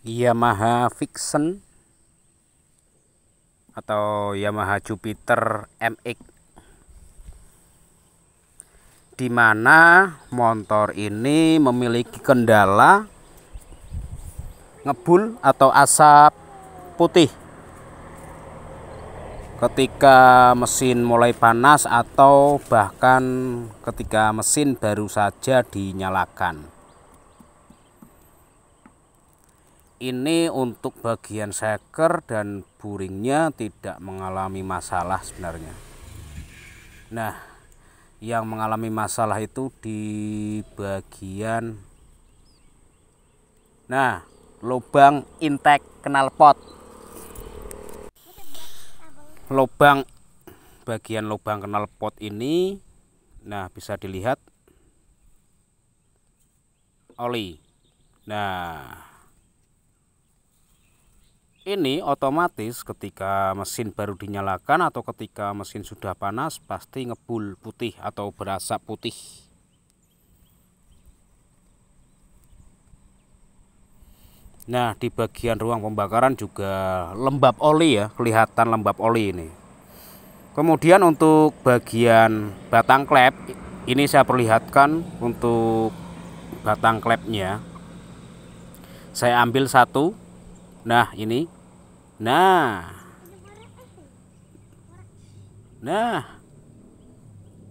Yamaha Vixion atau Yamaha Jupiter MX, di mana motor ini memiliki kendala ngebul atau asap putih ketika mesin mulai panas atau bahkan ketika mesin baru saja dinyalakan. Ini untuk bagian seker dan buringnya tidak mengalami masalah sebenarnya. Nah, yang mengalami masalah itu di bagian lubang intake knalpot. Bagian lubang knalpot ini bisa dilihat oli. Ini otomatis ketika mesin baru dinyalakan atau ketika mesin sudah panas pasti ngebul putih atau berasap putih. Di bagian ruang pembakaran juga lembab oli ya, kelihatan lembab oli ini. Kemudian untuk bagian batang klep, ini saya perlihatkan untuk batang klepnya. Saya ambil satu. Ini.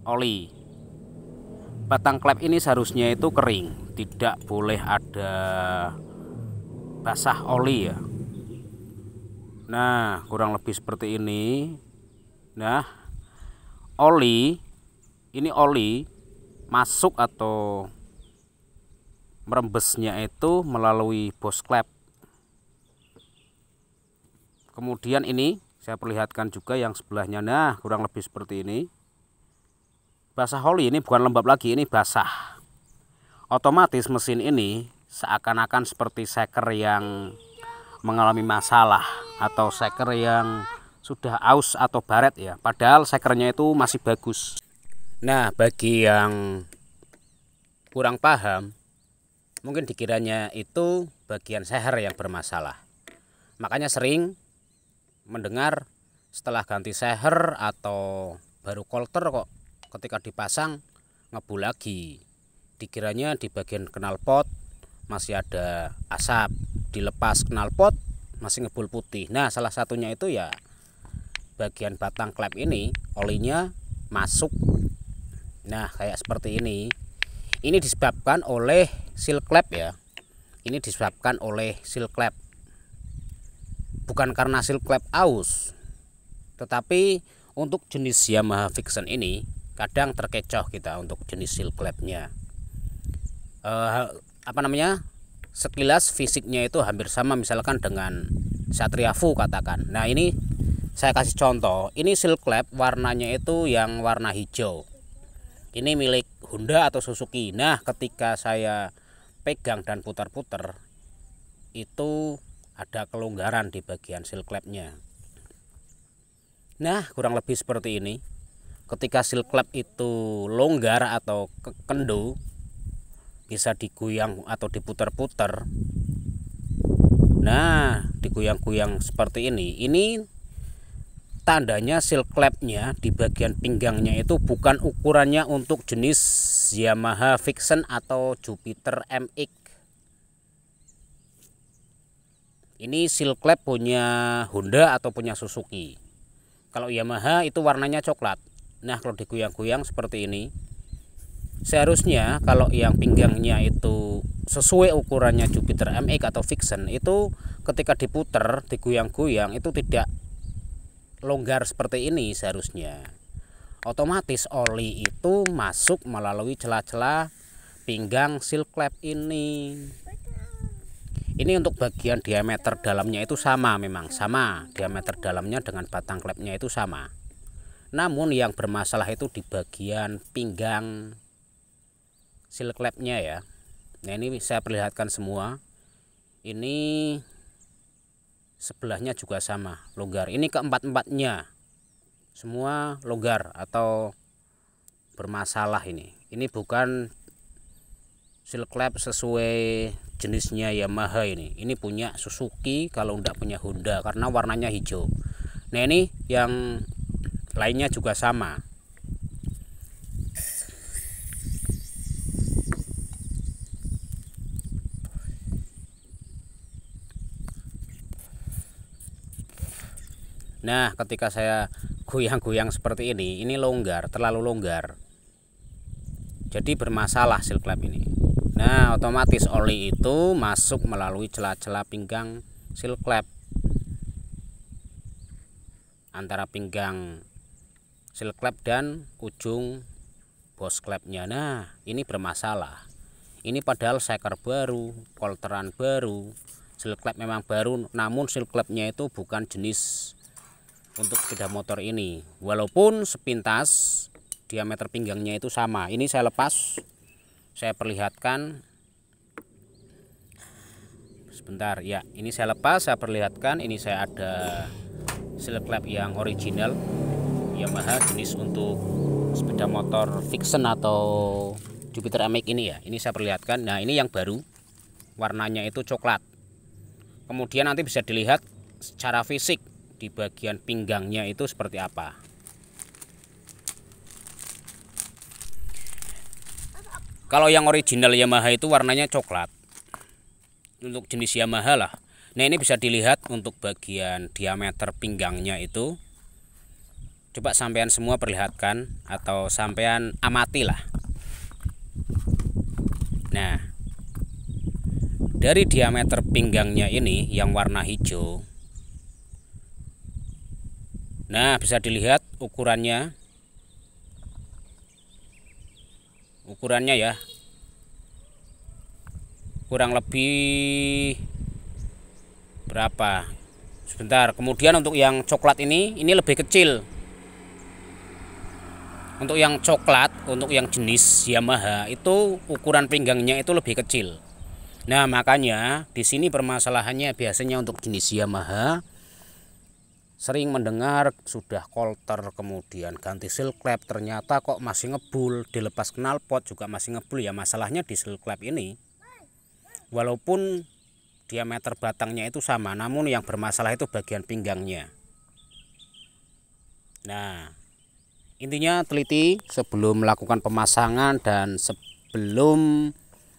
Oli. Batang klep ini seharusnya itu kering, tidak boleh ada basah oli ya. Kurang lebih seperti ini. Oli masuk atau merembesnya itu melalui bos klep. Kemudian ini saya perlihatkan juga yang sebelahnya. Kurang lebih seperti ini. Basah oli ini bukan lembab lagi, ini basah. Otomatis mesin ini seakan-akan seperti seker yang mengalami masalah atau seker yang sudah aus atau baret ya. Padahal sekernya itu masih bagus. Bagi yang kurang paham, mungkin dikiranya itu bagian seher yang bermasalah. Makanya sering mendengar setelah ganti seher atau baru kolter kok ketika dipasang ngebul lagi. Dikiranya di bagian knalpot masih ada asap, dilepas knalpot masih ngebul putih. Salah satunya itu ya bagian batang klep ini olinya masuk. Kayak seperti ini. Ini disebabkan oleh seal klep ya. Ini disebabkan oleh seal klep. Bukan karena seal klep aus. Tetapi untuk jenis Yamaha Vixion ini kadang terkecoh kita untuk jenis seal klepnya. Sekilas fisiknya itu hampir sama misalkan dengan Satria Fu katakan. Ini saya kasih contoh. Ini seal klep warnanya itu yang warna hijau. Ini milik Honda atau Suzuki. Ketika saya pegang dan putar-putar itu ada kelonggaran di bagian seal klepnya. Kurang lebih seperti ini. Ketika seal klep itu longgar atau kendo, bisa digoyang atau diputar-putar. Digoyang-goyang seperti ini. Ini tandanya seal klepnya di bagian pinggangnya itu bukan ukurannya untuk jenis Yamaha Vixion atau Jupiter MX. Ini seal klep punya Honda atau punya Suzuki. Kalau Yamaha itu warnanya coklat. Kalau digoyang-goyang seperti ini, seharusnya kalau yang pinggangnya itu sesuai ukurannya Jupiter MX atau Vixion, itu ketika diputer, digoyang-goyang itu tidak longgar seperti ini seharusnya. Otomatis oli itu masuk melalui celah-celah pinggang seal klep ini. Ini untuk bagian diameter dalamnya itu sama, memang sama. Diameter dalamnya dengan batang klepnya itu sama. Namun yang bermasalah itu di bagian pinggang seal klepnya ya. Ini saya perlihatkan semua. Ini sebelahnya juga sama, longgar. Ini keempat-empatnya semua longgar atau bermasalah ini. Ini bukan seal clamp sesuai jenisnya Yamaha ini punya Suzuki, kalau enggak punya Honda karena warnanya hijau. Nah ini yang lainnya juga sama. Nah ketika saya goyang-goyang seperti ini longgar, terlalu longgar, jadi bermasalah seal clamp ini. Nah otomatis oli itu masuk melalui celah-celah pinggang seal clamp, antara pinggang seal clamp dan ujung bos clampnya. Nah ini bermasalah. Ini padahal seker baru, polteran baru, seal clamp memang baru, namun seal clampnya itu bukan jenis untuk sepeda motor ini. Walaupun sepintas diameter pinggangnya itu sama. Ini saya lepas, saya perlihatkan sebentar ya. Ini saya lepas, saya perlihatkan. Ini saya ada seal clamp yang original Yamaha, jenis untuk sepeda motor Vixen atau Jupiter MX ini ya. Ini saya perlihatkan. Nah ini yang baru, warnanya itu coklat. Kemudian nanti bisa dilihat secara fisik di bagian pinggangnya itu seperti apa. Kalau yang original Yamaha itu warnanya coklat, untuk jenis Yamaha lah. Nah ini bisa dilihat untuk bagian diameter pinggangnya itu. Coba sampean semua perlihatkan atau sampean amati lah. Nah dari diameter pinggangnya ini yang warna hijau, nah bisa dilihat ukurannya ya, kurang lebih berapa, sebentar. Kemudian untuk yang coklat ini lebih kecil. Untuk yang coklat, untuk yang jenis Yamaha itu ukuran pinggangnya itu lebih kecil. Nah makanya di sini permasalahannya biasanya untuk jenis Yamaha sering mendengar sudah kolter, kemudian ganti seal clamp, ternyata kok masih ngebul, dilepas knalpot juga masih ngebul. Ya masalahnya di seal clamp ini, walaupun diameter batangnya itu sama, namun yang bermasalah itu bagian pinggangnya. Nah intinya teliti sebelum melakukan pemasangan, dan sebelum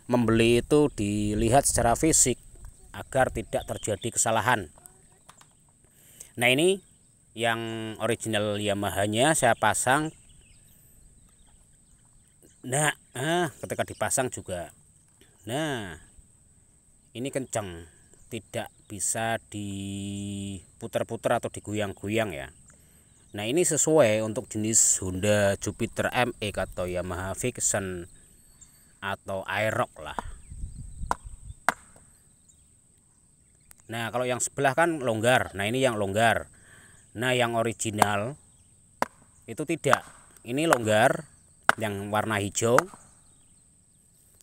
membeli itu dilihat secara fisik agar tidak terjadi kesalahan. Nah ini yang original Yamaha-nya saya pasang. Nah ketika dipasang juga, nah ini kencang, tidak bisa diputar-putar atau digoyang-goyang ya. Nah ini sesuai untuk jenis Honda Jupiter MX atau Yamaha Vixen atau Aerox lah. Nah kalau yang sebelah kan longgar, nah ini yang longgar. Nah yang original itu tidak, ini longgar yang warna hijau.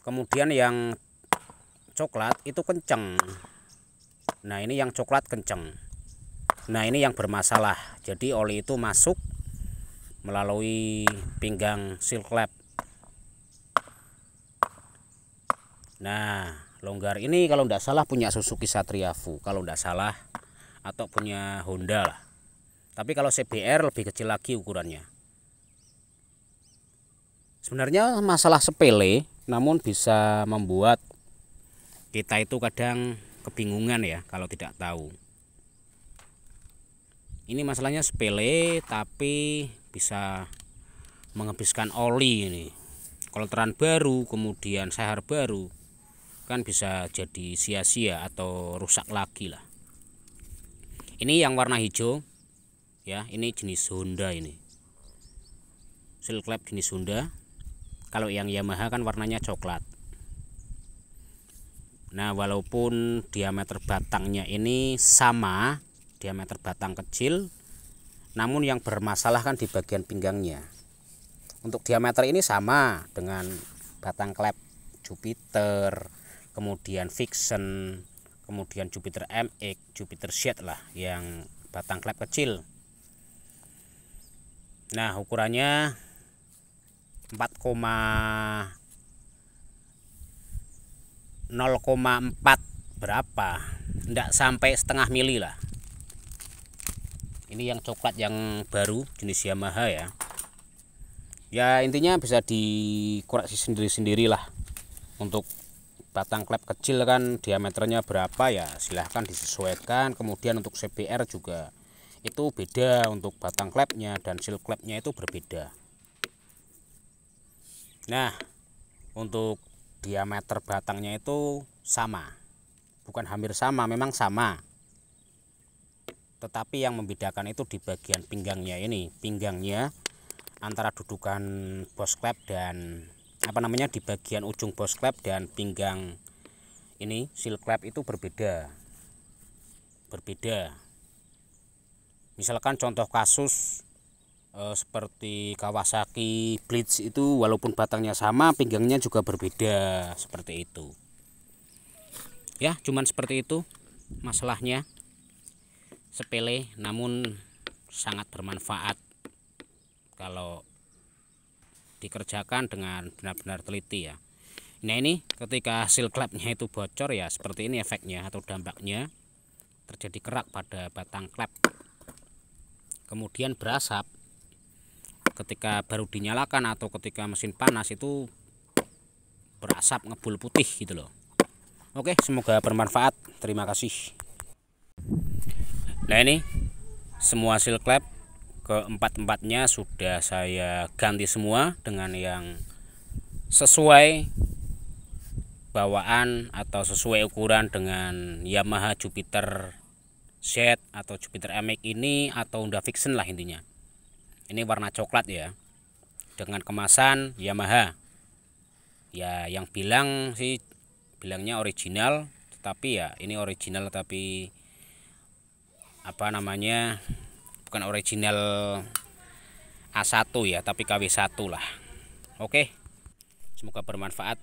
Kemudian yang coklat itu kenceng. Nah ini yang coklat kenceng. Nah ini yang bermasalah, jadi oli itu masuk melalui pinggang seal clamp. Nah longgar ini kalau tidak salah punya Suzuki Satriafu kalau tidak salah, atau punya Honda lah. Tapi kalau CBR lebih kecil lagi ukurannya. Sebenarnya masalah sepele, namun bisa membuat kita itu kadang kebingungan ya kalau tidak tahu. Ini masalahnya sepele tapi bisa menghabiskan oli ini. Kolteran baru, kemudian sehar baru, kan bisa jadi sia-sia atau rusak lagi lah. Ini yang warna hijau ya, ini jenis Honda ini. Seal clamp jenis Honda. Kalau yang Yamaha kan warnanya coklat. Nah walaupun diameter batangnya ini sama, diameter batang kecil, namun yang bermasalah kan di bagian pinggangnya. Untuk diameter ini sama dengan batang clamp Jupiter, kemudian Vixen, kemudian Jupiter MX, Jupiter Z lah yang batang clamp kecil. Nah ukurannya 4,5 0,4 berapa, enggak sampai setengah mili lah. Ini yang coklat yang baru jenis Yamaha ya. Ya intinya bisa dikoreksi sendiri-sendiri lah. Untuk batang klep kecil kan diameternya berapa ya silahkan disesuaikan. Kemudian untuk CBR juga itu beda, untuk batang klepnya dan seal klepnya itu berbeda. Nah untuk diameter batangnya itu sama, bukan hampir sama, memang sama, tetapi yang membedakan itu di bagian pinggangnya ini. Pinggangnya antara dudukan boss klep dan di bagian ujung boss klep dan pinggang ini seal klep itu berbeda. Misalkan contoh kasus seperti Kawasaki Blitz itu walaupun batangnya sama, pinggangnya juga berbeda seperti itu. Ya, cuman seperti itu masalahnya. Sepele namun sangat bermanfaat kalau dikerjakan dengan benar-benar teliti ya. Nah ini ketika seal klepnya itu bocor ya seperti ini efeknya atau dampaknya, terjadi kerak pada batang klep. Kemudian berasap ketika baru dinyalakan atau ketika mesin panas itu berasap ngebul putih gitu loh. Oke, semoga bermanfaat. Terima kasih. Nah ini semua seal klep keempat-empatnya sudah saya ganti semua dengan yang sesuai bawaan atau sesuai ukuran dengan Yamaha Jupiter Z atau Jupiter MX ini atau Honda Vixen lah intinya. Ini warna coklat ya, dengan kemasan Yamaha. Ya yang bilang sih bilangnya original, tetapi ya ini original tapi bukan original A1 ya, tapi KW1 lah. Oke, semoga bermanfaat.